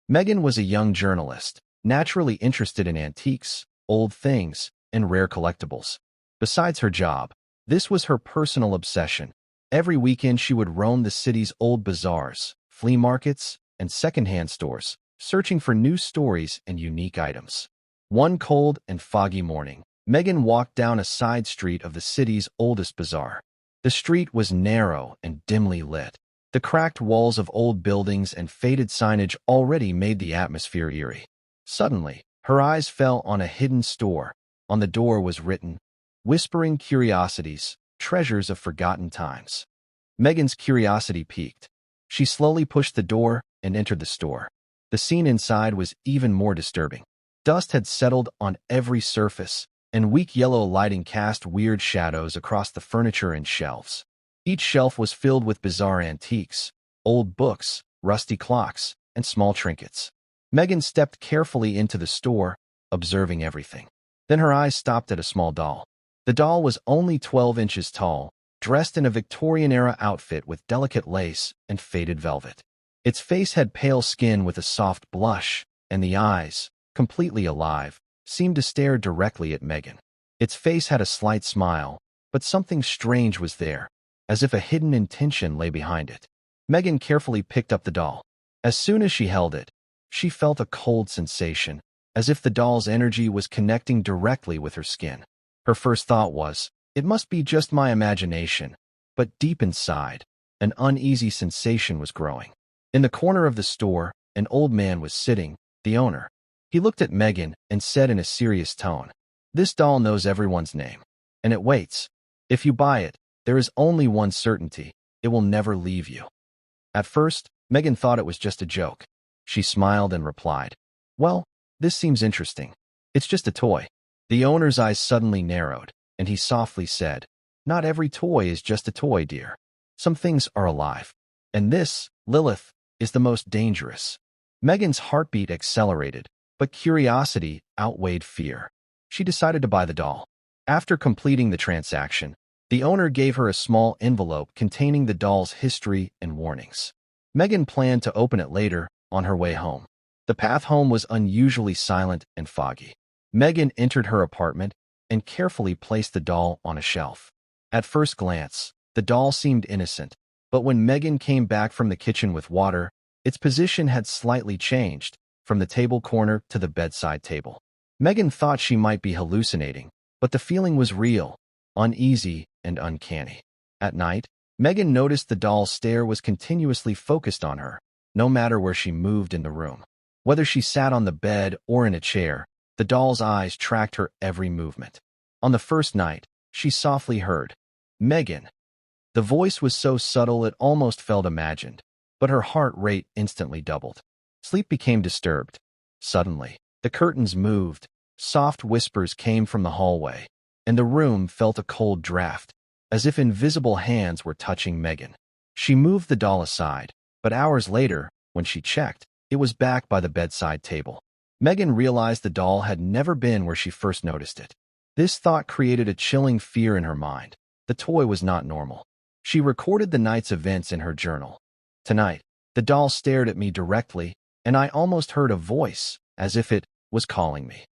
Megan was a young journalist, naturally interested in antiques, old things, and rare collectibles. Besides her job, this was her personal obsession. Every weekend she would roam the city's old bazaars, flea markets, and secondhand stores, searching for new stories and unique items. One cold and foggy morning, Megan walked down a side street of the city's oldest bazaar. The street was narrow and dimly lit. The cracked walls of old buildings and faded signage already made the atmosphere eerie. Suddenly, her eyes fell on a hidden store. On the door was written, "Whispering Curiosities, Treasures of Forgotten Times." Megan's curiosity piqued. She slowly pushed the door and entered the store. The scene inside was even more disturbing. Dust had settled on every surface, and weak yellow lighting cast weird shadows across the furniture and shelves. Each shelf was filled with bizarre antiques, old books, rusty clocks, and small trinkets. Megan stepped carefully into the store, observing everything. Then her eyes stopped at a small doll. The doll was only 12 inches tall, dressed in a Victorian-era outfit with delicate lace and faded velvet. Its face had pale skin with a soft blush, and the eyes, completely alive, seemed to stare directly at Megan. Its face had a slight smile, but something strange was there, as if a hidden intention lay behind it. Megan carefully picked up the doll. As soon as she held it, she felt a cold sensation, as if the doll's energy was connecting directly with her skin. Her first thought was, it must be just my imagination, but deep inside, an uneasy sensation was growing. In the corner of the store, an old man was sitting, the owner. He looked at Megan and said in a serious tone, "This doll knows everyone's name, and it waits. If you buy it, there is only one certainty: it will never leave you." At first, Megan thought it was just a joke. She smiled and replied, "Well, this seems interesting. It's just a toy." The owner's eyes suddenly narrowed, and he softly said, "Not every toy is just a toy, dear. Some things are alive. And this, Lilith, is the most dangerous." Megan's heartbeat accelerated, but curiosity outweighed fear. She decided to buy the doll. After completing the transaction, the owner gave her a small envelope containing the doll's history and warnings. Megan planned to open it later, on her way home. The path home was unusually silent and foggy. Megan entered her apartment and carefully placed the doll on a shelf. At first glance, the doll seemed innocent, but when Megan came back from the kitchen with water, its position had slightly changed, from the table corner to the bedside table. Megan thought she might be hallucinating, but the feeling was real, uneasy, and uncanny. At night, Megan noticed the doll's stare was continuously focused on her, no matter where she moved in the room. Whether she sat on the bed or in a chair, the doll's eyes tracked her every movement. On the first night, she softly heard, "Megan." The voice was so subtle it almost felt imagined, but her heart rate instantly doubled. Sleep became disturbed. Suddenly, the curtains moved, soft whispers came from the hallway, and the room felt a cold draft, as if invisible hands were touching Megan. She moved the doll aside, but hours later, when she checked, it was back by the bedside table. Megan realized the doll had never been where she first noticed it. This thought created a chilling fear in her mind. The toy was not normal. She recorded the night's events in her journal. "Tonight, the doll stared at me directly, and I almost heard a voice, as if it was calling me."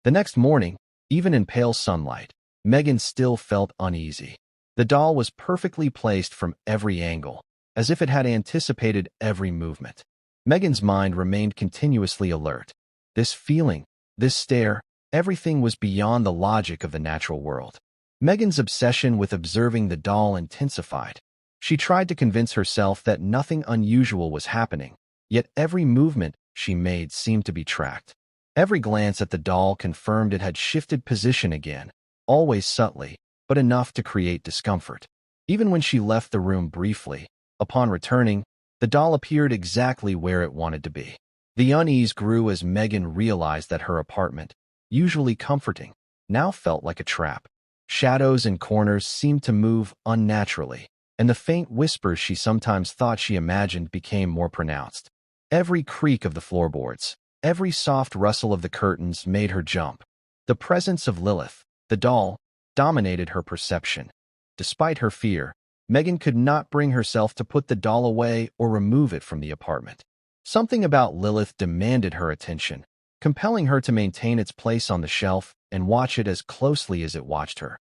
The next morning, even in pale sunlight, Megan still felt uneasy. The doll was perfectly placed from every angle, as if it had anticipated every movement. Megan's mind remained continuously alert. This feeling, this stare, everything was beyond the logic of the natural world. Megan's obsession with observing the doll intensified. She tried to convince herself that nothing unusual was happening, yet every movement she made seemed to be tracked. Every glance at the doll confirmed it had shifted position again, always subtly, but enough to create discomfort. Even when she left the room briefly, upon returning, the doll appeared exactly where it wanted to be. The unease grew as Megan realized that her apartment, usually comforting, now felt like a trap. Shadows and corners seemed to move unnaturally, and the faint whispers she sometimes thought she imagined became more pronounced. Every creak of the floorboards, every soft rustle of the curtains made her jump. The presence of Lilith, the doll, dominated her perception. Despite her fear, Megan could not bring herself to put the doll away or remove it from the apartment. Something about Lilith demanded her attention, compelling her to maintain its place on the shelf and watch it as closely as it watched her.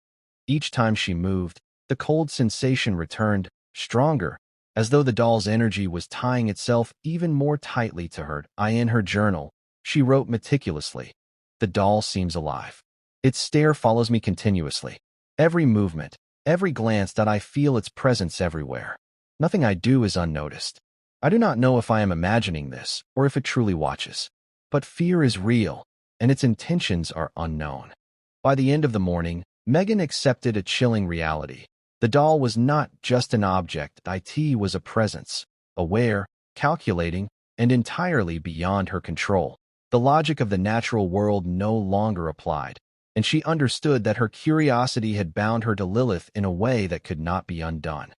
Each time she moved, the cold sensation returned, stronger, as though the doll's energy was tying itself even more tightly to her. In her journal, she wrote meticulously, "The doll seems alive. Its stare follows me continuously. Every movement, every glance that I feel its presence everywhere. Nothing I do is unnoticed. I do not know if I am imagining this or if it truly watches. But fear is real, and its intentions are unknown." By the end of the morning, Megan accepted a chilling reality. The doll was not just an object, it was a presence, aware, calculating, and entirely beyond her control. The logic of the natural world no longer applied, and she understood that her curiosity had bound her to Lilith in a way that could not be undone.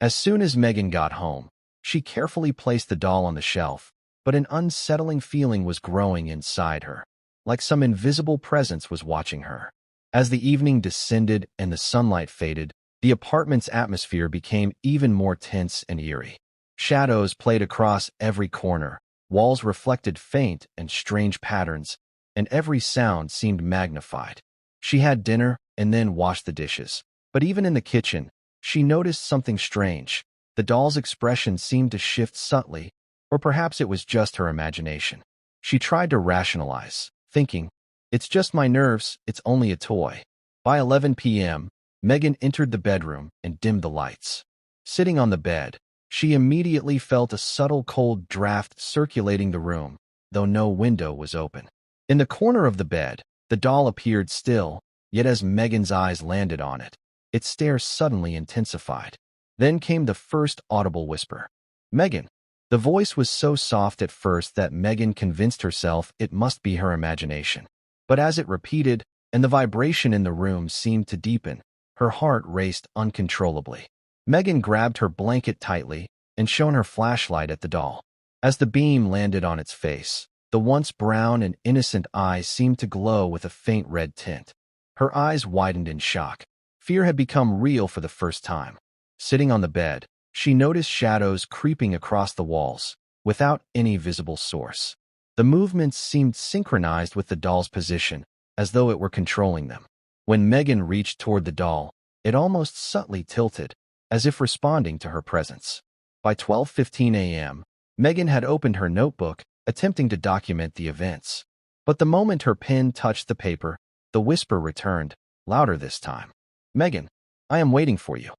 As soon as Megan got home, she carefully placed the doll on the shelf, but an unsettling feeling was growing inside her, like some invisible presence was watching her. As the evening descended and the sunlight faded, the apartment's atmosphere became even more tense and eerie. Shadows played across every corner, walls reflected faint and strange patterns, and every sound seemed magnified. She had dinner and then washed the dishes. But even in the kitchen, she noticed something strange. The doll's expression seemed to shift subtly, or perhaps it was just her imagination. She tried to rationalize, thinking, "It's just my nerves, it's only a toy." By 11 p.m., Megan entered the bedroom and dimmed the lights. Sitting on the bed, she immediately felt a subtle cold draft circulating the room, though no window was open. In the corner of the bed, the doll appeared still, yet as Megan's eyes landed on it, its stare suddenly intensified. Then came the first audible whisper. "Megan." The voice was so soft at first that Megan convinced herself it must be her imagination. But as it repeated, and the vibration in the room seemed to deepen, her heart raced uncontrollably. Megan grabbed her blanket tightly and shone her flashlight at the doll. As the beam landed on its face, the once brown and innocent eyes seemed to glow with a faint red tint. Her eyes widened in shock. Fear had become real for the first time. Sitting on the bed, she noticed shadows creeping across the walls, without any visible source. The movements seemed synchronized with the doll's position, as though it were controlling them. When Megan reached toward the doll, it almost subtly tilted, as if responding to her presence. By 12:15 a.m., Megan had opened her notebook, attempting to document the events. But the moment her pen touched the paper, the whisper returned, louder this time. "Megan, I am waiting for you."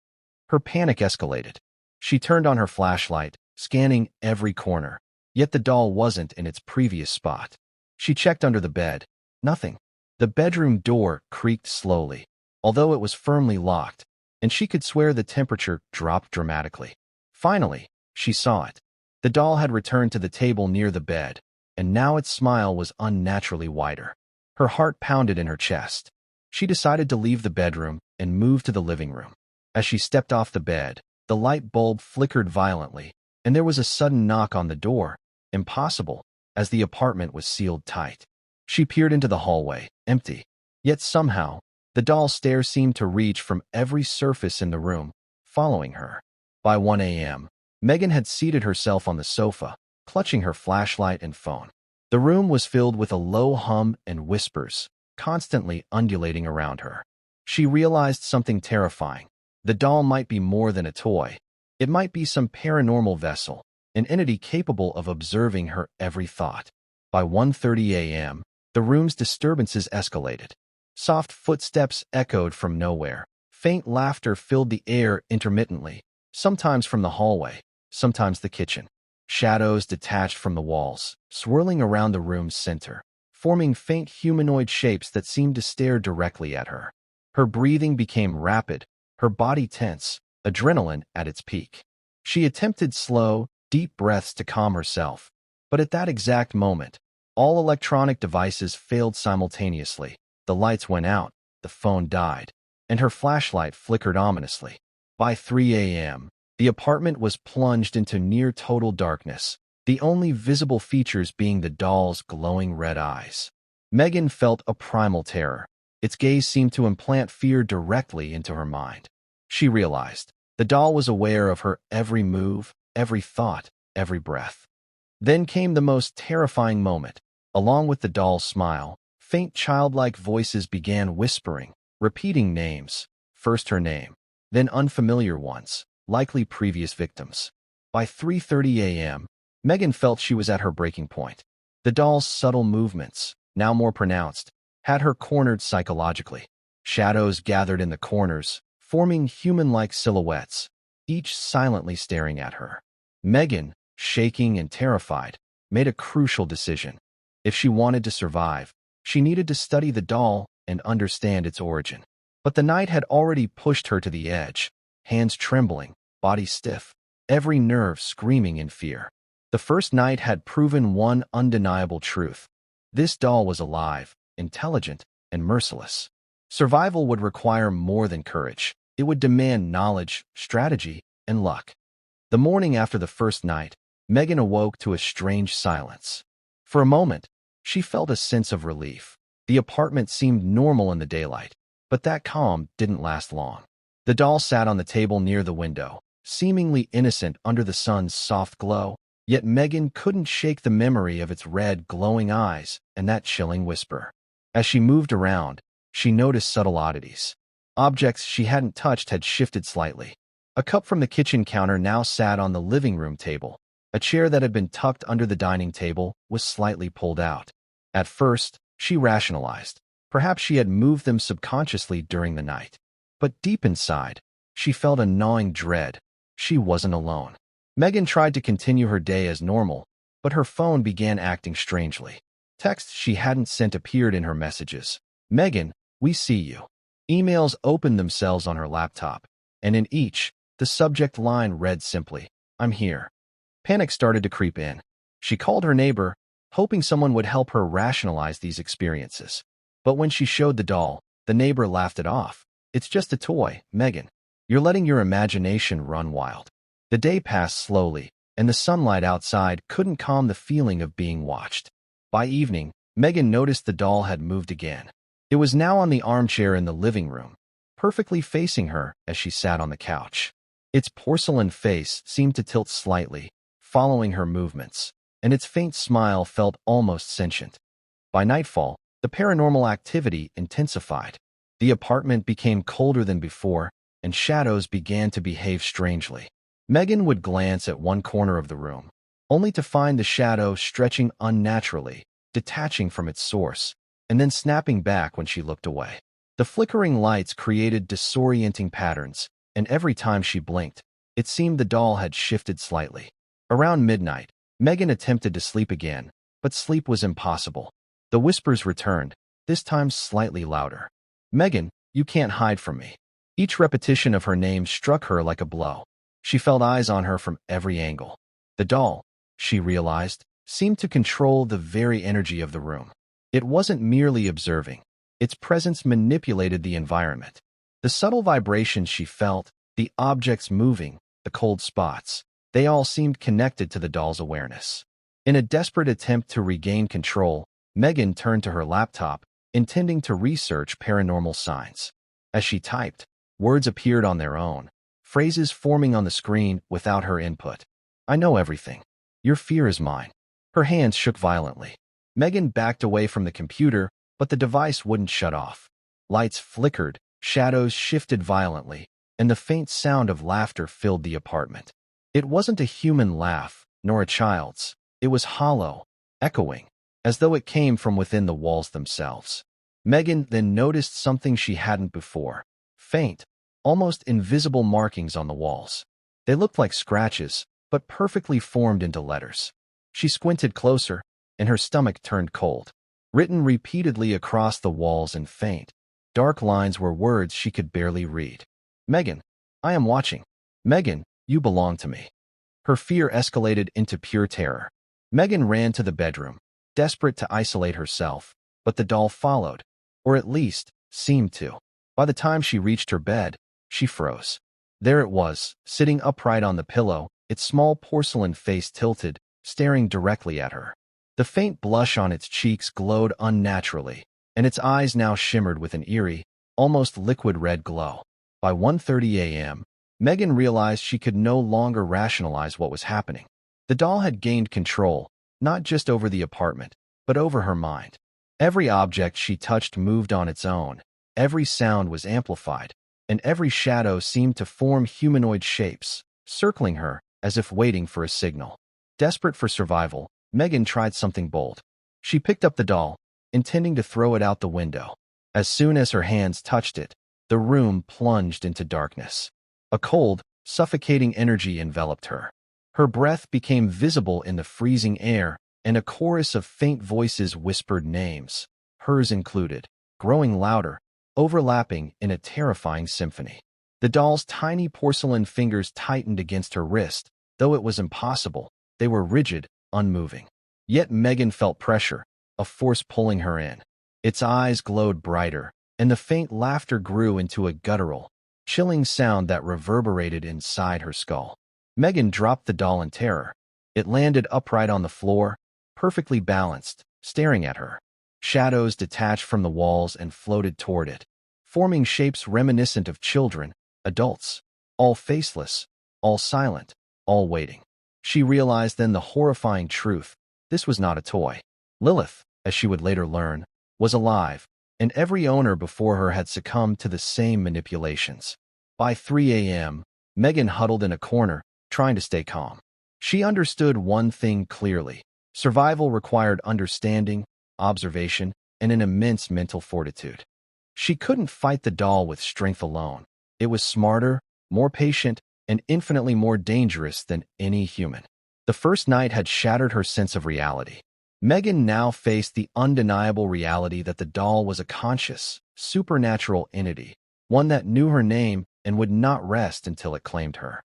Her panic escalated. She turned on her flashlight, scanning every corner, yet the doll wasn't in its previous spot. She checked under the bed. Nothing. The bedroom door creaked slowly, although it was firmly locked, and she could swear the temperature dropped dramatically. Finally, she saw it. The doll had returned to the table near the bed, and now its smile was unnaturally wider. Her heart pounded in her chest. She decided to leave the bedroom and move to the living room. As she stepped off the bed, the light bulb flickered violently, and there was a sudden knock on the door, impossible, as the apartment was sealed tight. She peered into the hallway, empty. Yet somehow, the doll's stare seemed to reach from every surface in the room, following her. By 1 a.m., Megan had seated herself on the sofa, clutching her flashlight and phone. The room was filled with a low hum and whispers, constantly undulating around her. She realized something terrifying. The doll might be more than a toy. It might be some paranormal vessel, an entity capable of observing her every thought. By 1:30 a.m., the room's disturbances escalated. Soft footsteps echoed from nowhere. Faint laughter filled the air intermittently, sometimes from the hallway, sometimes the kitchen. Shadows detached from the walls, swirling around the room's center, forming faint humanoid shapes that seemed to stare directly at her. Her breathing became rapid, her body tense, adrenaline at its peak. She attempted slow, deep breaths to calm herself, but at that exact moment, all electronic devices failed simultaneously. The lights went out, the phone died, and her flashlight flickered ominously. By 3 a.m., the apartment was plunged into near-total darkness, the only visible features being the doll's glowing red eyes. Megan felt a primal terror. Its gaze seemed to implant fear directly into her mind. She realized the doll was aware of her every move, every thought, every breath. Then came the most terrifying moment. Along with the doll's smile, faint childlike voices began whispering, repeating names, first her name, then unfamiliar ones, likely previous victims. By 3:30 a.m., Megan felt she was at her breaking point. The doll's subtle movements, now more pronounced, had her cornered psychologically. Shadows gathered in the corners, forming human-like silhouettes, each silently staring at her. Megan, shaking and terrified, made a crucial decision. If she wanted to survive, she needed to study the doll and understand its origin. But the night had already pushed her to the edge, hands trembling, body stiff, every nerve screaming in fear. The first night had proven one undeniable truth. This doll was alive, intelligent, and merciless. Survival would require more than courage. It would demand knowledge, strategy, and luck. The morning after the first night, Megan awoke to a strange silence. For a moment, she felt a sense of relief. The apartment seemed normal in the daylight, but that calm didn't last long. The doll sat on the table near the window, seemingly innocent under the sun's soft glow, yet Megan couldn't shake the memory of its red, glowing eyes and that chilling whisper. As she moved around, she noticed subtle oddities. Objects she hadn't touched had shifted slightly. A cup from the kitchen counter now sat on the living room table. A chair that had been tucked under the dining table was slightly pulled out. At first, she rationalized. Perhaps she had moved them subconsciously during the night. But deep inside, she felt a gnawing dread. She wasn't alone. Megan tried to continue her day as normal, but her phone began acting strangely. Texts she hadn't sent appeared in her messages. "Megan, we see you." Emails opened themselves on her laptop, and in each, the subject line read simply, "I'm here." Panic started to creep in. She called her neighbor, hoping someone would help her rationalize these experiences. But when she showed the doll, the neighbor laughed it off. "It's just a toy, Megan. You're letting your imagination run wild." The day passed slowly, and the sunlight outside couldn't calm the feeling of being watched. By evening, Megan noticed the doll had moved again. It was now on the armchair in the living room, perfectly facing her as she sat on the couch. Its porcelain face seemed to tilt slightly, following her movements, and its faint smile felt almost sentient. By nightfall, the paranormal activity intensified. The apartment became colder than before, and shadows began to behave strangely. Megan would glance at one corner of the room, only to find the shadow stretching unnaturally, detaching from its source, and then snapping back when she looked away. The flickering lights created disorienting patterns, and every time she blinked, it seemed the doll had shifted slightly. Around midnight, Megan attempted to sleep again, but sleep was impossible. The whispers returned, this time slightly louder. "Megan, you can't hide from me." Each repetition of her name struck her like a blow. She felt eyes on her from every angle. The doll, she realized, seemed to control the very energy of the room. It wasn't merely observing. Its presence manipulated the environment. The subtle vibrations she felt, the objects moving, the cold spots, they all seemed connected to the doll's awareness. In a desperate attempt to regain control, Megan turned to her laptop, intending to research paranormal signs. As she typed, words appeared on their own, phrases forming on the screen without her input. "I know everything. Your fear is mine." Her hands shook violently. Megan backed away from the computer, but the device wouldn't shut off. Lights flickered, shadows shifted violently, and the faint sound of laughter filled the apartment. It wasn't a human laugh, nor a child's. It was hollow, echoing, as though it came from within the walls themselves. Megan then noticed something she hadn't before. Faint, almost invisible markings on the walls. They looked like scratches, but perfectly formed into letters. She squinted closer, and her stomach turned cold. Written repeatedly across the walls in faint, dark lines were words she could barely read. "Megan, I am watching. Megan, you belong to me." Her fear escalated into pure terror. Megan ran to the bedroom, desperate to isolate herself, but the doll followed, or at least, seemed to. By the time she reached her bed, she froze. There it was, sitting upright on the pillow, its small porcelain face tilted, staring directly at her. The faint blush on its cheeks glowed unnaturally, and its eyes now shimmered with an eerie, almost liquid red glow. By 1:30 a.m., Megan realized she could no longer rationalize what was happening. The doll had gained control, not just over the apartment, but over her mind. Every object she touched moved on its own, every sound was amplified, and every shadow seemed to form humanoid shapes, circling her as if waiting for a signal. Desperate for survival, Megan tried something bold. She picked up the doll, intending to throw it out the window. As soon as her hands touched it, the room plunged into darkness. A cold, suffocating energy enveloped her. Her breath became visible in the freezing air, and a chorus of faint voices whispered names, hers included, growing louder, overlapping in a terrifying symphony. The doll's tiny porcelain fingers tightened against her wrist. Though it was impossible, they were rigid, unmoving. Yet Megan felt pressure, a force pulling her in. Its eyes glowed brighter, and the faint laughter grew into a guttural, chilling sound that reverberated inside her skull. Megan dropped the doll in terror. It landed upright on the floor, perfectly balanced, staring at her. Shadows detached from the walls and floated toward it, forming shapes reminiscent of children, adults, all faceless, all silent, all waiting. She realized then the horrifying truth. This was not a toy. Lilith, as she would later learn, was alive, and every owner before her had succumbed to the same manipulations. By 3 a.m., Megan huddled in a corner, trying to stay calm. She understood one thing clearly. Survival required understanding, observation, and an immense mental fortitude. She couldn't fight the doll with strength alone. It was smarter, more patient, and infinitely more dangerous than any human. The first night had shattered her sense of reality. Megan now faced the undeniable reality that the doll was a conscious, supernatural entity, one that knew her name and would not rest until it claimed her.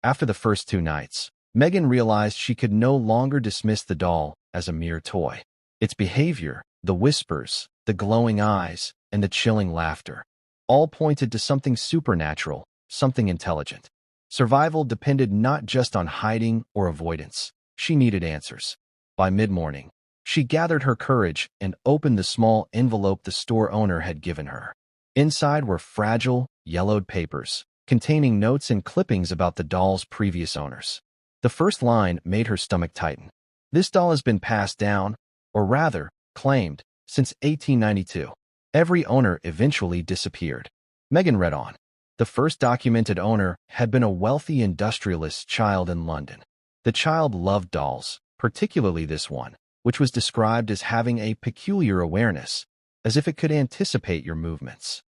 After the first 2 nights, Megan realized she could no longer dismiss the doll as a mere toy. Its behavior, the whispers, the glowing eyes, and the chilling laughter, all pointed to something supernatural, something intelligent. Survival depended not just on hiding or avoidance. She needed answers. By mid-morning, she gathered her courage and opened the small envelope the store owner had given her. Inside were fragile, yellowed papers, containing notes and clippings about the doll's previous owners. The first line made her stomach tighten. This doll has been passed down, or rather, claimed, since 1892. Every owner eventually disappeared. Megan read on. The first documented owner had been a wealthy industrialist's child in London. The child loved dolls, particularly this one, which was described as having a peculiar awareness, as if it could anticipate your movements.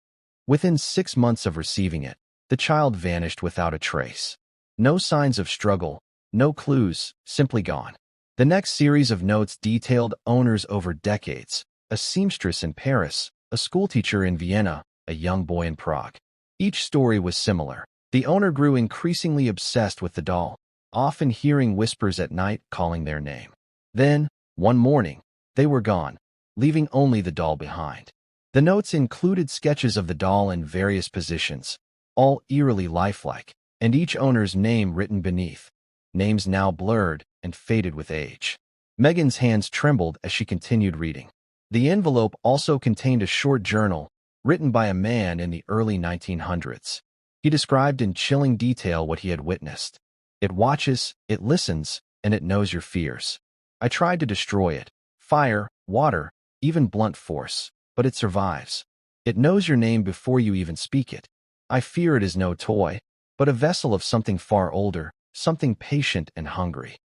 Within 6 months of receiving it, the child vanished without a trace. No signs of struggle, no clues, simply gone. The next series of notes detailed owners over decades: a seamstress in Paris, a schoolteacher in Vienna, a young boy in Prague. Each story was similar. The owner grew increasingly obsessed with the doll, often hearing whispers at night calling their name. Then, one morning, they were gone, leaving only the doll behind. The notes included sketches of the doll in various positions, all eerily lifelike, and each owner's name written beneath, names now blurred and faded with age. Megan's hands trembled as she continued reading. The envelope also contained a short journal, written by a man in the early 1900s. He described in chilling detail what he had witnessed. It watches, it listens, and it knows your fears. I tried to destroy it. Fire, water, even blunt force. But it survives. It knows your name before you even speak it. I fear it is no toy, but a vessel of something far older, something patient and hungry.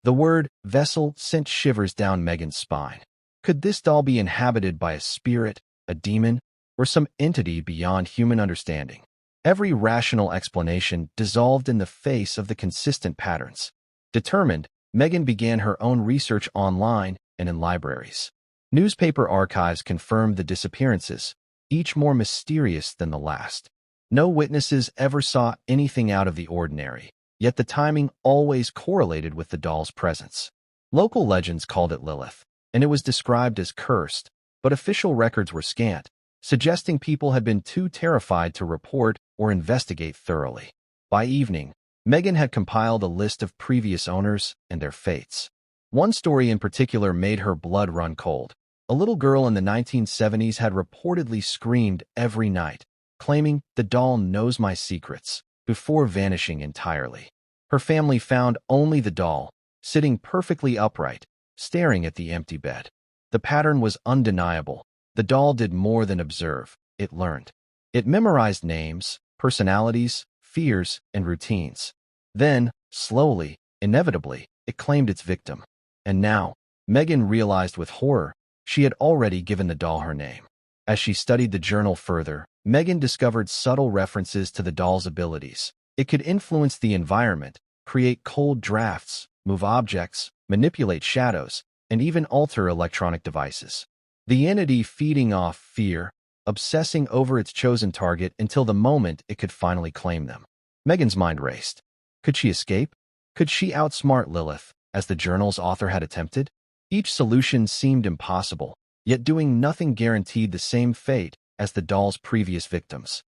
The word vessel sent shivers down Megan's spine. Could this doll be inhabited by a spirit, a demon, or some entity beyond human understanding? Every rational explanation dissolved in the face of the consistent patterns. Determined, Megan began her own research online and in libraries. Newspaper archives confirmed the disappearances, each more mysterious than the last. No witnesses ever saw anything out of the ordinary, yet the timing always correlated with the doll's presence. Local legends called it Lilith, and it was described as cursed, but official records were scant, suggesting people had been too terrified to report or investigate thoroughly. By evening, Megan had compiled a list of previous owners and their fates. One story in particular made her blood run cold. A little girl in the 1970s had reportedly screamed every night, claiming, "The doll knows my secrets," before vanishing entirely. Her family found only the doll, sitting perfectly upright, staring at the empty bed. The pattern was undeniable. The doll did more than observe, it learned. It memorized names, personalities, fears, and routines. Then, slowly, inevitably, it claimed its victim. And now, Megan realized with horror, she had already given the doll her name. As she studied the journal further, Megan discovered subtle references to the doll's abilities. It could influence the environment, create cold drafts, move objects, manipulate shadows, and even alter electronic devices. The entity feeding off fear, obsessing over its chosen target until the moment it could finally claim them. Megan's mind raced. Could she escape? Could she outsmart Lilith, as the journal's author had attempted? Each solution seemed impossible, yet doing nothing guaranteed the same fate as the doll's previous victims.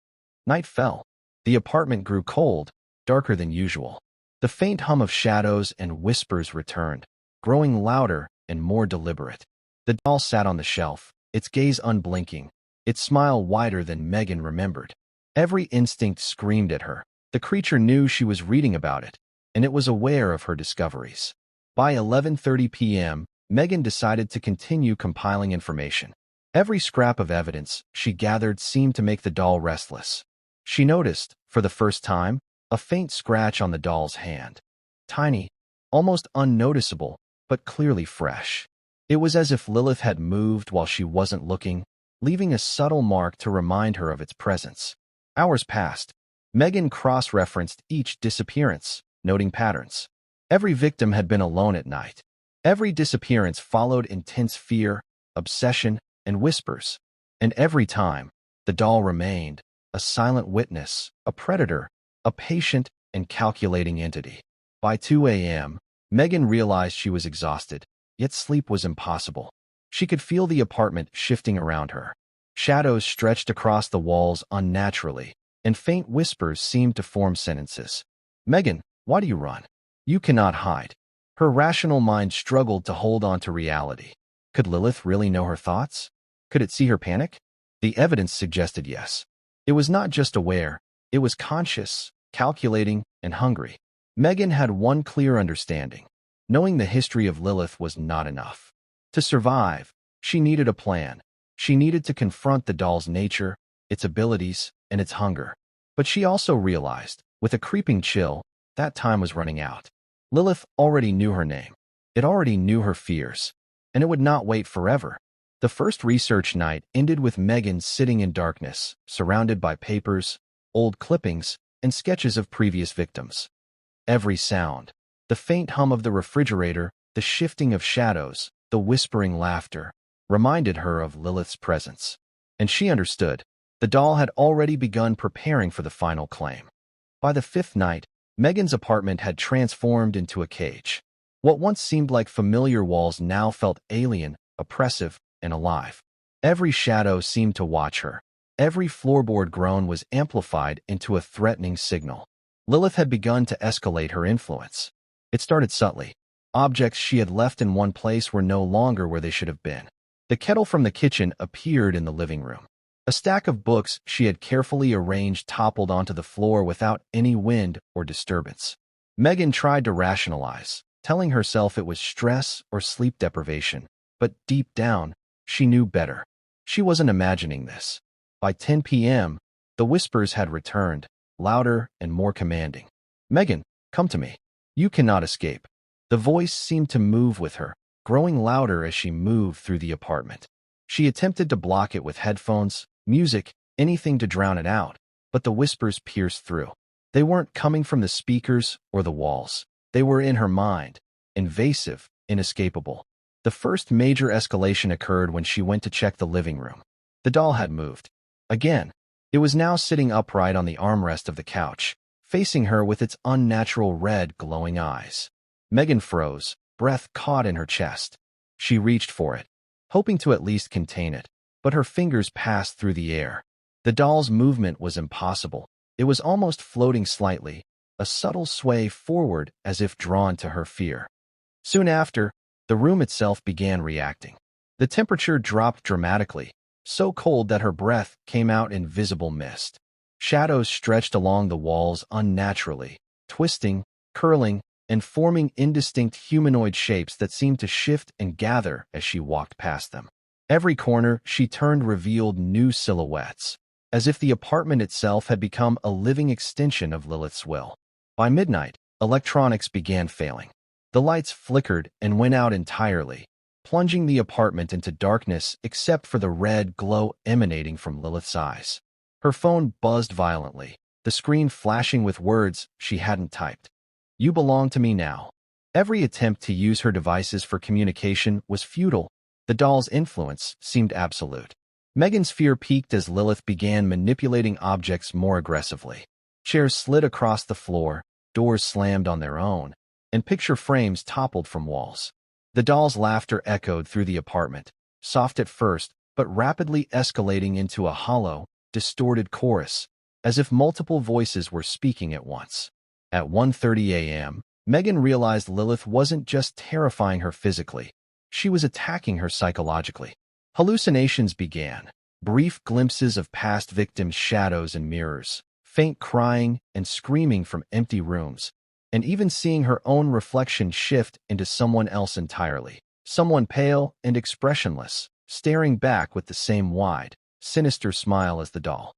Night fell. The apartment grew cold, darker than usual. The faint hum of shadows and whispers returned, growing louder and more deliberate. The doll sat on the shelf, its gaze unblinking, its smile wider than Megan remembered. Every instinct screamed at her. The creature knew she was reading about it, and it was aware of her discoveries. By 11:30 p.m., Megan decided to continue compiling information. Every scrap of evidence she gathered seemed to make the doll restless. She noticed, for the first time, a faint scratch on the doll's hand. Tiny, almost unnoticeable, but clearly fresh. It was as if Lilith had moved while she wasn't looking, leaving a subtle mark to remind her of its presence. Hours passed. Megan cross-referenced each disappearance, noting patterns. Every victim had been alone at night. Every disappearance followed intense fear, obsession, and whispers. And every time, the doll remained, a silent witness, a predator, a patient and calculating entity. By 2 a.m., Megan realized she was exhausted, yet sleep was impossible. She could feel the apartment shifting around her. Shadows stretched across the walls unnaturally, and faint whispers seemed to form sentences. Megan, why do you run? You cannot hide. Her rational mind struggled to hold on to reality. Could Lilith really know her thoughts? Could it see her panic? The evidence suggested yes. It was not just aware, it was conscious, calculating, and hungry. Megan had one clear understanding. Knowing the history of Lilith was not enough. To survive, she needed a plan. She needed to confront the doll's nature, its abilities, and its hunger. But she also realized, with a creeping chill, that time was running out. Lilith already knew her name. It already knew her fears. And it would not wait forever. The first research night ended with Megan sitting in darkness, surrounded by papers, old clippings, and sketches of previous victims. Every sound, the faint hum of the refrigerator, the shifting of shadows, the whispering laughter, reminded her of Lilith's presence. And she understood. The doll had already begun preparing for the final claim. By the fifth night, Megan's apartment had transformed into a cage. What once seemed like familiar walls now felt alien, oppressive, and alive. Every shadow seemed to watch her. Every floorboard groan was amplified into a threatening signal. Lilith had begun to escalate her influence. It started subtly. Objects she had left in one place were no longer where they should have been. The kettle from the kitchen appeared in the living room. A stack of books she had carefully arranged toppled onto the floor without any wind or disturbance. Megan tried to rationalize, telling herself it was stress or sleep deprivation, but deep down, she knew better. She wasn't imagining this. By 10 p.m., the whispers had returned, louder and more commanding. Megan, come to me. You cannot escape. The voice seemed to move with her, growing louder as she moved through the apartment. She attempted to block it with headphones, music, anything to drown it out, but the whispers pierced through. They weren't coming from the speakers or the walls. They were in her mind, invasive, inescapable. The first major escalation occurred when she went to check the living room. The doll had moved. Again, it was now sitting upright on the armrest of the couch, facing her with its unnatural red, glowing eyes. Megan froze, breath caught in her chest. She reached for it, hoping to at least contain it, but her fingers passed through the air. The doll's movement was impossible. It was almost floating slightly, a subtle sway forward as if drawn to her fear. Soon after, the room itself began reacting. The temperature dropped dramatically, so cold that her breath came out in visible mist. Shadows stretched along the walls unnaturally, twisting, curling, and forming indistinct humanoid shapes that seemed to shift and gather as she walked past them. Every corner she turned revealed new silhouettes, as if the apartment itself had become a living extension of Lilith's will. By midnight, electronics began failing. The lights flickered and went out entirely, plunging the apartment into darkness except for the red glow emanating from Lilith's eyes. Her phone buzzed violently, the screen flashing with words she hadn't typed. "You belong to me now." Every attempt to use her devices for communication was futile. The doll's influence seemed absolute. Megan's fear peaked as Lilith began manipulating objects more aggressively. Chairs slid across the floor, doors slammed on their own, and picture frames toppled from walls. The doll's laughter echoed through the apartment, soft at first, but rapidly escalating into a hollow, distorted chorus, as if multiple voices were speaking at once. At 1:30 a.m., Megan realized Lilith wasn't just terrifying her physically, she was attacking her psychologically. Hallucinations began, brief glimpses of past victims' shadows and mirrors, faint crying and screaming from empty rooms, and even seeing her own reflection shift into someone else entirely, someone pale and expressionless, staring back with the same wide, sinister smile as the doll.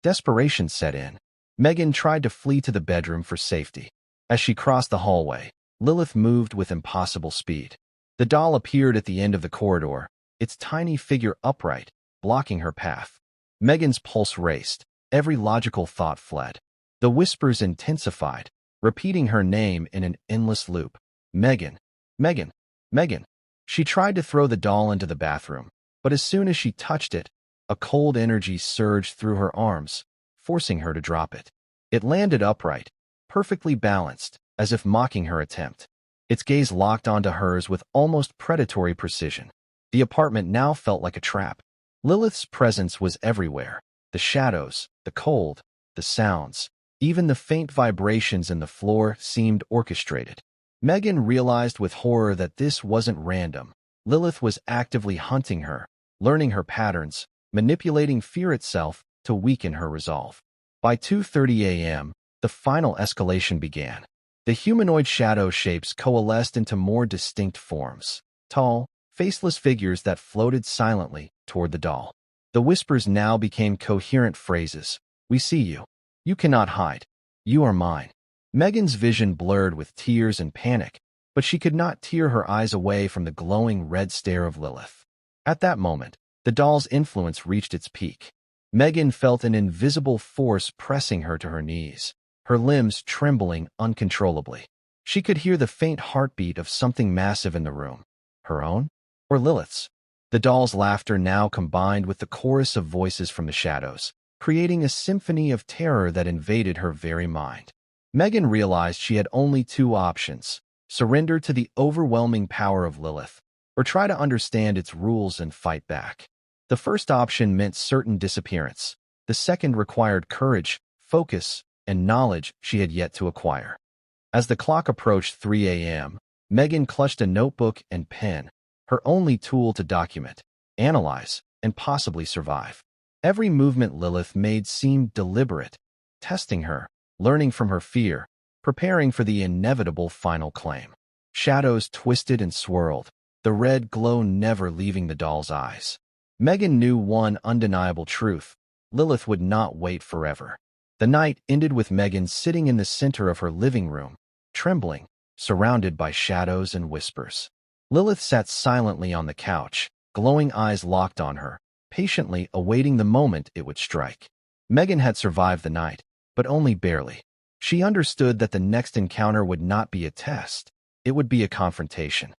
Desperation set in. Megan tried to flee to the bedroom for safety. As she crossed the hallway, Lilith moved with impossible speed. The doll appeared at the end of the corridor, its tiny figure upright, blocking her path. Megan's pulse raced, every logical thought fled. The whispers intensified, repeating her name in an endless loop. "Megan, Megan, Megan." She tried to throw the doll into the bathroom, but as soon as she touched it, a cold energy surged through her arms, forcing her to drop it. It landed upright, perfectly balanced, as if mocking her attempt. Its gaze locked onto hers with almost predatory precision. The apartment now felt like a trap. Lilith's presence was everywhere. The shadows, the cold, the sounds, even the faint vibrations in the floor seemed orchestrated. Megan realized with horror that this wasn't random. Lilith was actively hunting her, learning her patterns, manipulating fear itself to weaken her resolve. By 2:30 a.m., the final escalation began. The humanoid shadow shapes coalesced into more distinct forms, tall, faceless figures that floated silently toward the doll. The whispers now became coherent phrases. "We see you. You cannot hide. You are mine." Megan's vision blurred with tears and panic, but she could not tear her eyes away from the glowing red stare of Lilith. At that moment, the doll's influence reached its peak. Megan felt an invisible force pressing her to her knees, her limbs trembling uncontrollably. She could hear the faint heartbeat of something massive in the room. Her own? Or Lilith's? The doll's laughter now combined with the chorus of voices from the shadows, creating a symphony of terror that invaded her very mind. Megan realized she had only two options: surrender to the overwhelming power of Lilith, or try to understand its rules and fight back. The first option meant certain disappearance. The second required courage, focus, and knowledge she had yet to acquire. As the clock approached 3 a.m., Megan clutched a notebook and pen, her only tool to document, analyze, and possibly survive. Every movement Lilith made seemed deliberate, testing her, learning from her fear, preparing for the inevitable final claim. Shadows twisted and swirled, the red glow never leaving the doll's eyes. Megan knew one undeniable truth: Lilith would not wait forever. The night ended with Megan sitting in the center of her living room, trembling, surrounded by shadows and whispers. Lilith sat silently on the couch, glowing eyes locked on her, patiently awaiting the moment it would strike. Megan had survived the night, but only barely. She understood that the next encounter would not be a test, it would be a confrontation.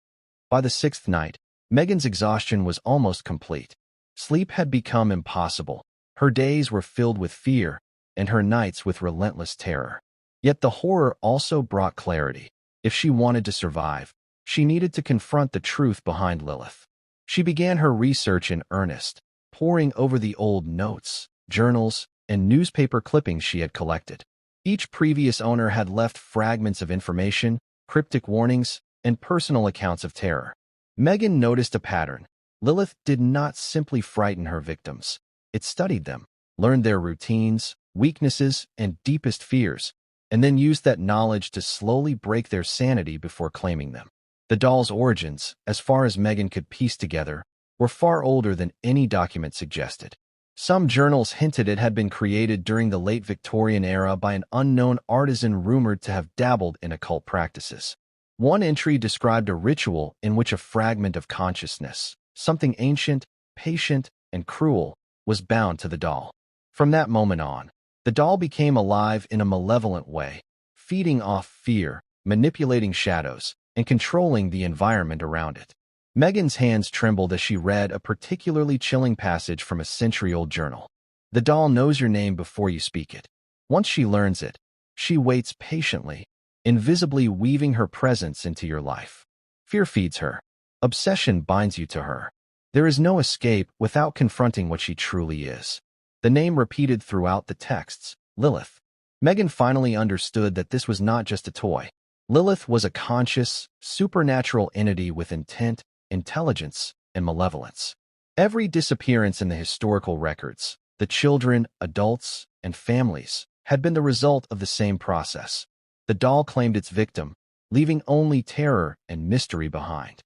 By the sixth night, Megan's exhaustion was almost complete. Sleep had become impossible. Her days were filled with fear, and her nights with relentless terror. Yet the horror also brought clarity. If she wanted to survive, she needed to confront the truth behind Lilith. She began her research in earnest, poring over the old notes, journals, and newspaper clippings she had collected. Each previous owner had left fragments of information, cryptic warnings, and personal accounts of terror. Megan noticed a pattern. Lilith did not simply frighten her victims. It studied them, learned their routines, weaknesses, and deepest fears, and then used that knowledge to slowly break their sanity before claiming them. The doll's origins, as far as Megan could piece together, were far older than any document suggested. Some journals hinted it had been created during the late Victorian era by an unknown artisan rumored to have dabbled in occult practices. One entry described a ritual in which a fragment of consciousness, something ancient, patient, and cruel, was bound to the doll. From that moment on, the doll became alive in a malevolent way, feeding off fear, manipulating shadows, and controlling the environment around it. Megan's hands trembled as she read a particularly chilling passage from a century-old journal. The doll knows your name before you speak it. Once she learns it, she waits patiently, invisibly weaving her presence into your life. Fear feeds her. Obsession binds you to her. There is no escape without confronting what she truly is. The name repeated throughout the texts, Lilith. Megan finally understood that this was not just a toy. Lilith was a conscious, supernatural entity with intent, intelligence, and malevolence. Every disappearance in the historical records, the children, adults, and families, had been the result of the same process. The doll claimed its victim, leaving only terror and mystery behind.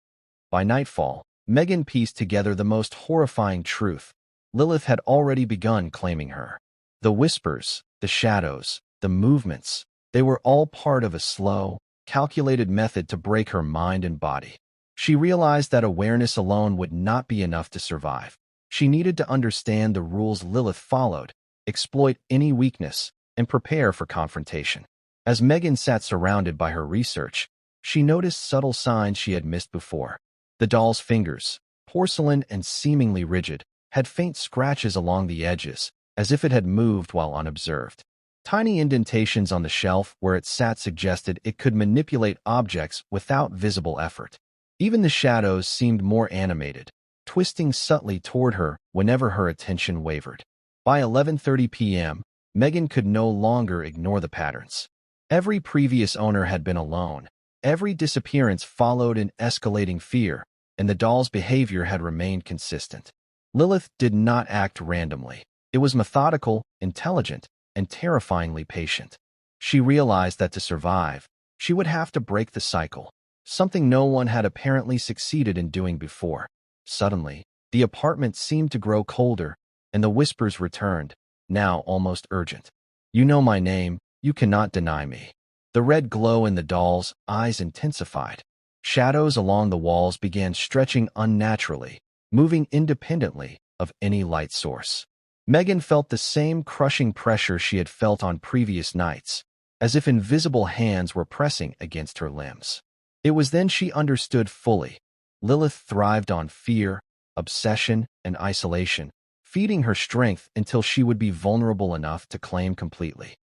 By nightfall, Megan pieced together the most horrifying truth. Lilith had already begun claiming her. The whispers, the shadows, the movements, they were all part of a slow, calculated method to break her mind and body. She realized that awareness alone would not be enough to survive. She needed to understand the rules Lilith followed, exploit any weakness, and prepare for confrontation. As Megan sat surrounded by her research, she noticed subtle signs she had missed before. The doll's fingers, porcelain and seemingly rigid, had faint scratches along the edges, as if it had moved while unobserved. Tiny indentations on the shelf where it sat suggested it could manipulate objects without visible effort. Even the shadows seemed more animated, twisting subtly toward her whenever her attention wavered. By 11:30 p.m., Megan could no longer ignore the patterns. Every previous owner had been alone. Every disappearance followed an escalating fear, and the doll's behavior had remained consistent. Lilith did not act randomly. It was methodical, intelligent, and terrifyingly patient. She realized that to survive, she would have to break the cycle, something no one had apparently succeeded in doing before. Suddenly, the apartment seemed to grow colder, and the whispers returned, now almost urgent. You know my name, you cannot deny me. The red glow in the doll's eyes intensified. Shadows along the walls began stretching unnaturally, moving independently of any light source. Megan felt the same crushing pressure she had felt on previous nights, as if invisible hands were pressing against her limbs. It was then she understood fully. Lilith thrived on fear, obsession, and isolation, feeding her strength until she would be vulnerable enough to claim completely.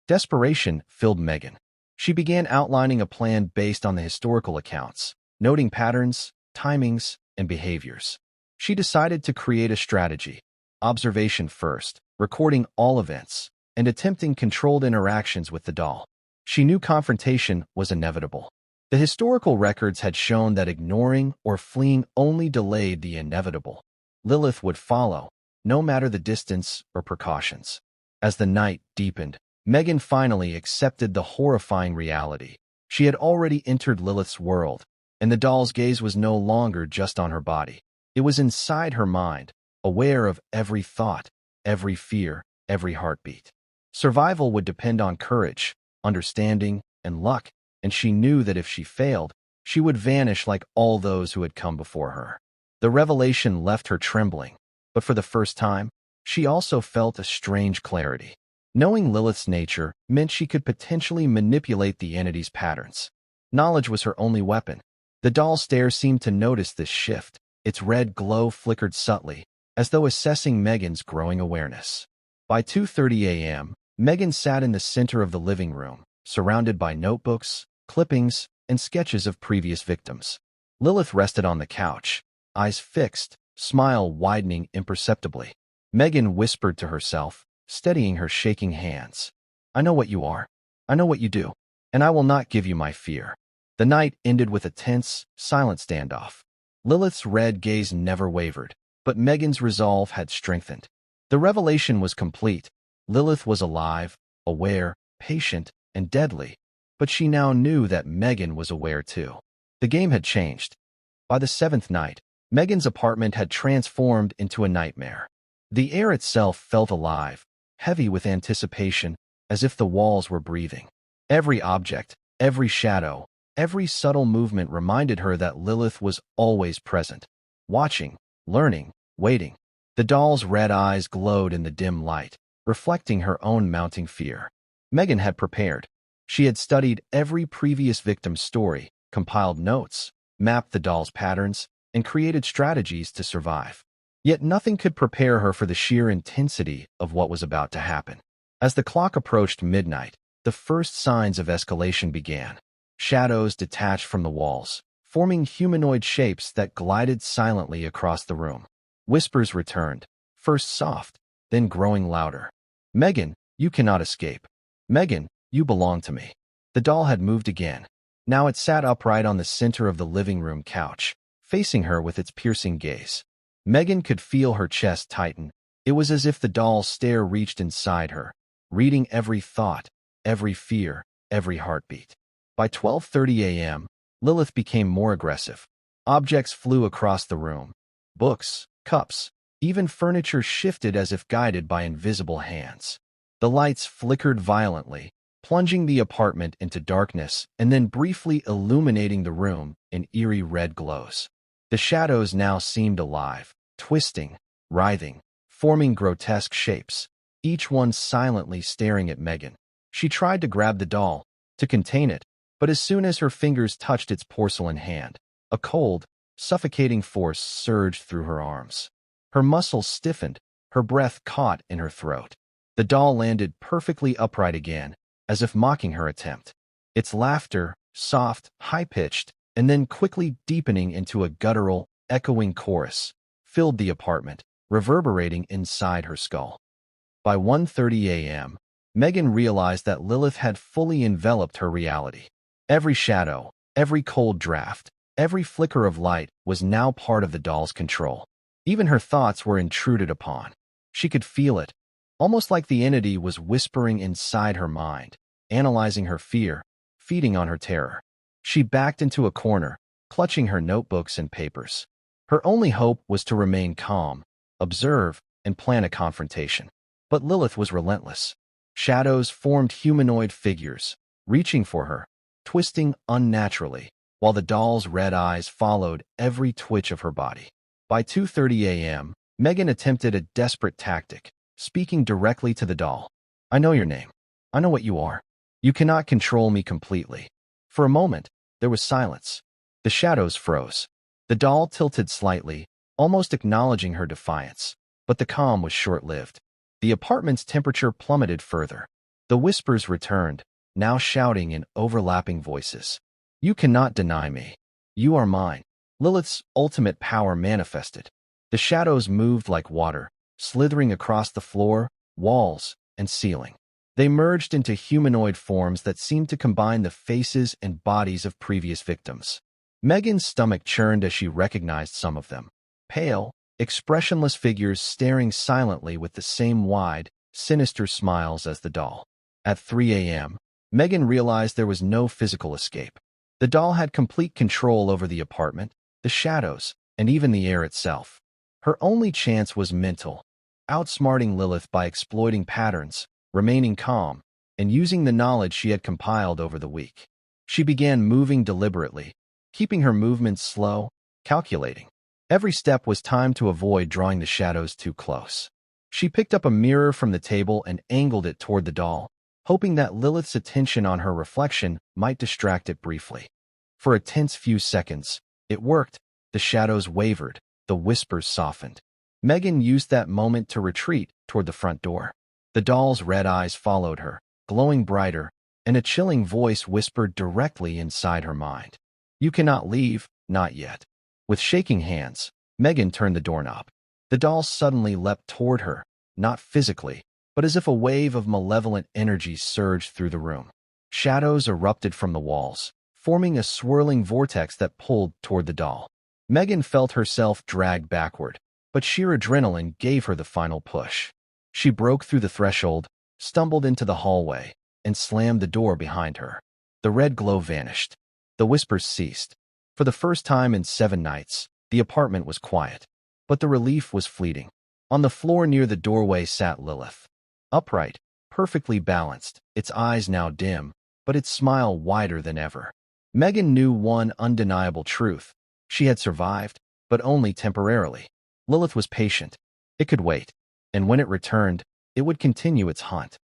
Desperation filled Megan. She began outlining a plan based on the historical accounts, noting patterns, timings, and behaviors. She decided to create a strategy: observation first, recording all events, and attempting controlled interactions with the doll. She knew confrontation was inevitable. The historical records had shown that ignoring or fleeing only delayed the inevitable. Lilith would follow, no matter the distance or precautions. As the night deepened, Megan finally accepted the horrifying reality. She had already entered Lilith's world, and the doll's gaze was no longer just on her body. It was inside her mind, aware of every thought, every fear, every heartbeat. Survival would depend on courage, understanding, and luck, and she knew that if she failed, she would vanish like all those who had come before her. The revelation left her trembling, but for the first time, she also felt a strange clarity. Knowing Lilith's nature meant she could potentially manipulate the entity's patterns. Knowledge was her only weapon. The doll's stare seemed to notice this shift. Its red glow flickered subtly, as though assessing Megan's growing awareness. By 2:30 a.m., Megan sat in the center of the living room, surrounded by notebooks, clippings, and sketches of previous victims. Lilith rested on the couch, eyes fixed, smile widening imperceptibly. Megan whispered to herself, steadying her shaking hands. I know what you are. I know what you do. And I will not give you my fear. The night ended with a tense, silent standoff. Lilith's red gaze never wavered, but Megan's resolve had strengthened. The revelation was complete. Lilith was alive, aware, patient, and deadly, but she now knew that Megan was aware too. The game had changed. By the seventh night, Megan's apartment had transformed into a nightmare. The air itself felt alive, heavy with anticipation, as if the walls were breathing. Every object, every shadow, every subtle movement reminded her that Lilith was always present, watching, learning, waiting. The doll's red eyes glowed in the dim light, reflecting her own mounting fear. Megan had prepared. She had studied every previous victim's story, compiled notes, mapped the doll's patterns, and created strategies to survive. Yet nothing could prepare her for the sheer intensity of what was about to happen. As the clock approached midnight, the first signs of escalation began. Shadows detached from the walls, forming humanoid shapes that glided silently across the room. Whispers returned, first soft, then growing louder. "Megan, you cannot escape. Megan, you belong to me." The doll had moved again. Now it sat upright on the center of the living room couch, facing her with its piercing gaze. Megan could feel her chest tighten. It was as if the doll's stare reached inside her, reading every thought, every fear, every heartbeat. By 12:30 a.m., Lilith became more aggressive. Objects flew across the room. Books, cups, even furniture shifted as if guided by invisible hands. The lights flickered violently, plunging the apartment into darkness and then briefly illuminating the room in eerie red glows. The shadows now seemed alive, twisting, writhing, forming grotesque shapes, each one silently staring at Megan. She tried to grab the doll, to contain it, but as soon as her fingers touched its porcelain hand, a cold, suffocating force surged through her arms. Her muscles stiffened, her breath caught in her throat. The doll landed perfectly upright again, as if mocking her attempt. Its laughter, soft, high-pitched, and then quickly deepening into a guttural, echoing chorus, filled the apartment, reverberating inside her skull. By 1:30 a.m., Megan realized that Lilith had fully enveloped her reality. Every shadow, every cold draft, every flicker of light was now part of the doll's control. Even her thoughts were intruded upon. She could feel it, almost like the entity was whispering inside her mind, analyzing her fear, feeding on her terror. She backed into a corner, clutching her notebooks and papers. Her only hope was to remain calm, observe, and plan a confrontation. But Lilith was relentless. Shadows formed humanoid figures, reaching for her, twisting unnaturally, while the doll's red eyes followed every twitch of her body. By 2:30 a.m., Megan attempted a desperate tactic, speaking directly to the doll. "I know your name. I know what you are. You cannot control me completely." For a moment, there was silence. The shadows froze. The doll tilted slightly, almost acknowledging her defiance, but the calm was short-lived. The apartment's temperature plummeted further. The whispers returned, now shouting in overlapping voices. "You cannot deny me. You are mine." Lilith's ultimate power manifested. The shadows moved like water, slithering across the floor, walls, and ceiling. They merged into humanoid forms that seemed to combine the faces and bodies of previous victims. Megan's stomach churned as she recognized some of them. Pale, expressionless figures staring silently with the same wide, sinister smiles as the doll. At 3 a.m., Megan realized there was no physical escape. The doll had complete control over the apartment, the shadows, and even the air itself. Her only chance was mental, outsmarting Lilith by exploiting patterns, remaining calm, and using the knowledge she had compiled over the week. She began moving deliberately, keeping her movements slow, calculating. Every step was timed to avoid drawing the shadows too close. She picked up a mirror from the table and angled it toward the doll, hoping that Lilith's attention on her reflection might distract it briefly. For a tense few seconds, it worked. The shadows wavered, the whispers softened. Megan used that moment to retreat toward the front door. The doll's red eyes followed her, glowing brighter, and a chilling voice whispered directly inside her mind. "You cannot leave, not yet." With shaking hands, Megan turned the doorknob. The doll suddenly leapt toward her, not physically, but as if a wave of malevolent energy surged through the room. Shadows erupted from the walls, forming a swirling vortex that pulled toward the doll. Megan felt herself dragged backward, but sheer adrenaline gave her the final push. She broke through the threshold, stumbled into the hallway, and slammed the door behind her. The red glow vanished. The whispers ceased. For the first time in 7 nights, the apartment was quiet. But the relief was fleeting. On the floor near the doorway sat Lilith. Upright, perfectly balanced, its eyes now dim, but its smile wider than ever. Megan knew one undeniable truth. She had survived, but only temporarily. Lilith was patient. It could wait. And when it returned, it would continue its hunt.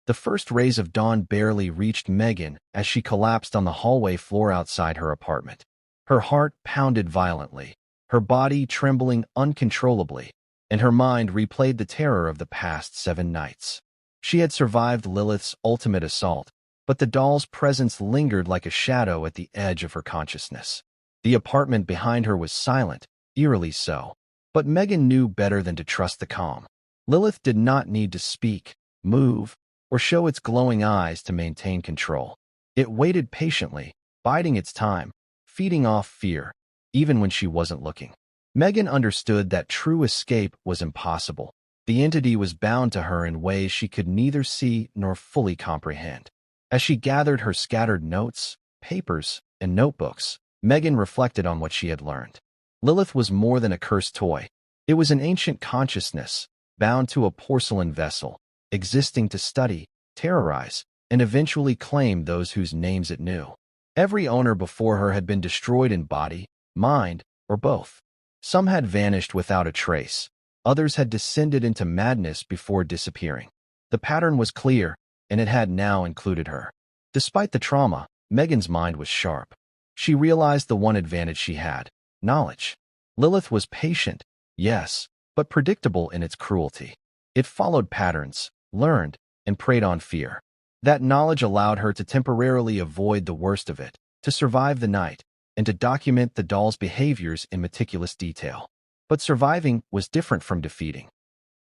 The first rays of dawn barely reached Megan as she collapsed on the hallway floor outside her apartment. Her heart pounded violently, her body trembling uncontrollably, and her mind replayed the terror of the past 7 nights. She had survived Lilith's ultimate assault, but the doll's presence lingered like a shadow at the edge of her consciousness. The apartment behind her was silent, eerily so, but Megan knew better than to trust the calm. Lilith did not need to speak, move, or show its glowing eyes to maintain control. It waited patiently, biding its time, feeding off fear, even when she wasn't looking. Megan understood that true escape was impossible. The entity was bound to her in ways she could neither see nor fully comprehend. As she gathered her scattered notes, papers, and notebooks, Megan reflected on what she had learned. Lilith was more than a cursed toy. It was an ancient consciousness, bound to a porcelain vessel, existing to study, terrorize, and eventually claim those whose names it knew. Every owner before her had been destroyed in body, mind, or both. Some had vanished without a trace. Others had descended into madness before disappearing. The pattern was clear, and it had now included her. Despite the trauma, Megan's mind was sharp. She realized the one advantage she had: knowledge. Lilith was patient, yes, but predictable in its cruelty. It followed patterns, learned, and preyed on fear. That knowledge allowed her to temporarily avoid the worst of it, to survive the night, and to document the doll's behaviors in meticulous detail. But surviving was different from defeating.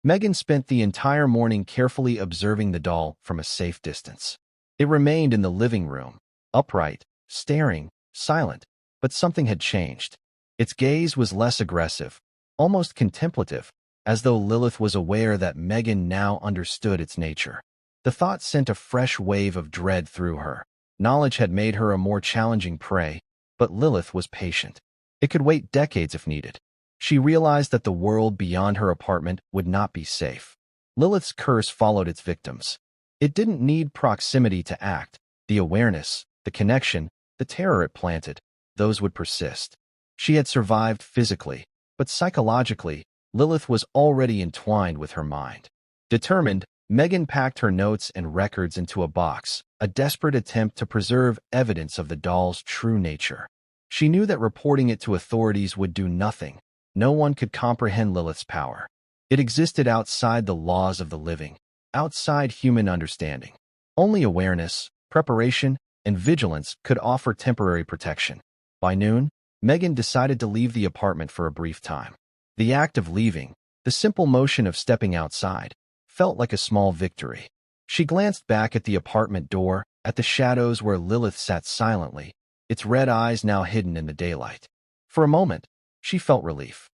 Megan spent the entire morning carefully observing the doll from a safe distance. It remained in the living room, upright, staring, silent, but something had changed. Its gaze was less aggressive, almost contemplative, as though Lilith was aware that Megan now understood its nature. The thought sent a fresh wave of dread through her. Knowledge had made her a more challenging prey, but Lilith was patient. It could wait decades if needed. She realized that the world beyond her apartment would not be safe. Lilith's curse followed its victims. It didn't need proximity to act. The awareness, the connection, the terror it planted, those would persist. She had survived physically, but psychologically, Lilith was already entwined with her mind. Determined, Megan packed her notes and records into a box, a desperate attempt to preserve evidence of the doll's true nature. She knew that reporting it to authorities would do nothing. No one could comprehend Lilith's power. It existed outside the laws of the living, outside human understanding. Only awareness, preparation, and vigilance could offer temporary protection. By noon, Megan decided to leave the apartment for a brief time. The act of leaving, the simple motion of stepping outside, felt like a small victory. She glanced back at the apartment door, at the shadows where Lilith sat silently, its red eyes now hidden in the daylight. For a moment, she felt relief.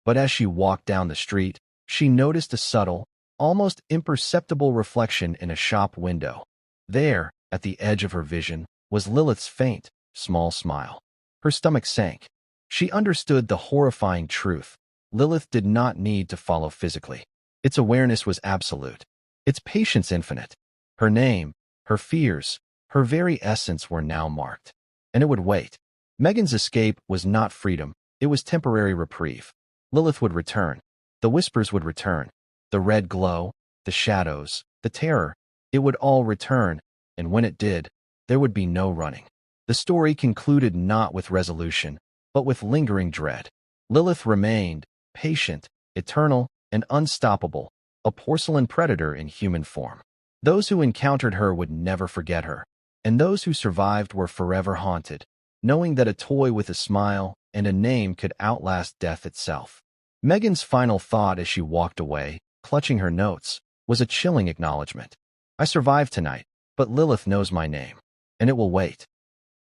But as she walked down the street, she noticed a subtle, almost imperceptible reflection in a shop window. There, at the edge of her vision, was Lilith's faint, small smile. Her stomach sank. She understood the horrifying truth. Lilith did not need to follow physically. Its awareness was absolute. Its patience infinite. Her name, her fears, her very essence were now marked. And it would wait. Megan's escape was not freedom. It was temporary reprieve. Lilith would return. The whispers would return. The red glow, the shadows, the terror. It would all return, and when it did, there would be no running. The story concluded not with resolution, but with lingering dread. Lilith remained, patient, eternal, and unstoppable, a porcelain predator in human form. Those who encountered her would never forget her, and those who survived were forever haunted, knowing that a toy with a smile and a name could outlast death itself. Megan's final thought as she walked away, clutching her notes, was a chilling acknowledgement. I survived tonight, but Lilith knows my name, and it will wait.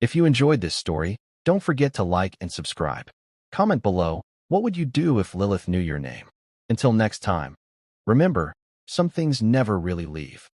If you enjoyed this story, don't forget to like and subscribe. Comment below, what would you do if Lilith knew your name? Until next time, remember, some things never really leave.